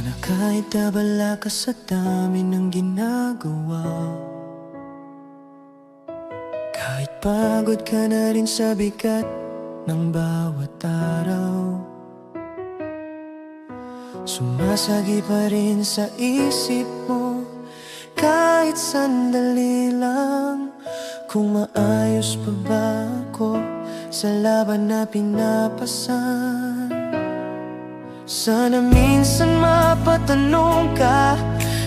na kahit abala ka sa dami ng ginagawa, kahit pagod ka na rin sa bigat ng bawat araw, sumasagi pa rin sa isip mo kahit sandali lang, kung maayos pa ba ako sa laban na pinapasan. Sana minsan mapatanong ka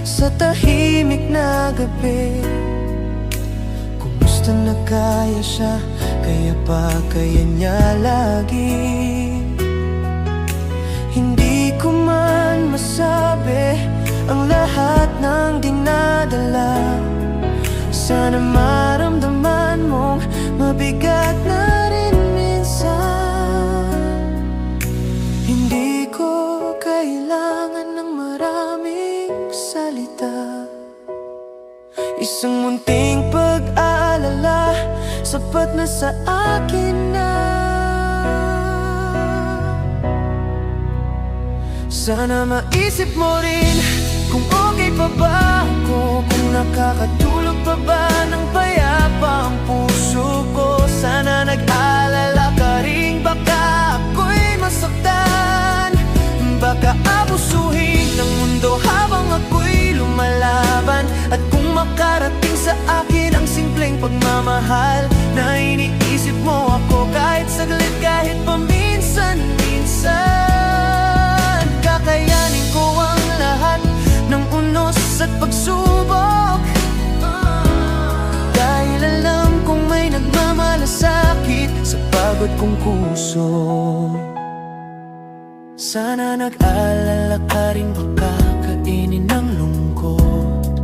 sa tahimik na gabi, kumusta na kaya siya, kaya pa kaya niya lagi. Hindi ko man masabi ang lahat ng dinadala, sana maramdaman mong mabigat na rin minsan. Hindi ko kailangan ng maraming salita, isang munting pag-aalala sapat na sa akin na. Sana maisip mo rin kung okay pa ba ako, kung nakakatulog pa ba ng payapa ang puso ko. Sana nag-alala ka rin, baka ako'y masaktan, baka abusuhin ng mundo habang ako'y lumalaban. At kung makarating sa akin ang simpleng pagmamahal na iniisip mo ako kahit saglit, kahit paminsan-minsan, kakayanin ko ang lahat ng unos at pagsubok, dahil alam kong may nagmamalasakit sa pagod kong puso. Sana nag-alala ka rin, baka kainin ng lungkot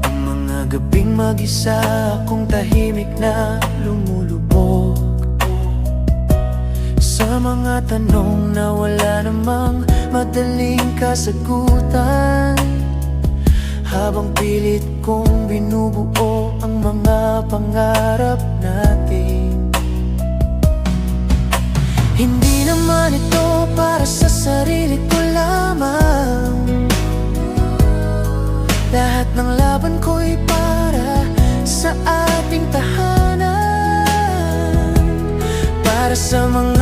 ang mga gabing mag-isa akong tahimik na lumulubog sa mga tanong na wala namang madaling kasagutan, habang pilit kong binubuo ang mga pangarap natin. Hindi naman ito para sa sarili ko lamang, lahat ng laban ko'y para sa ating tahanan, para sa mga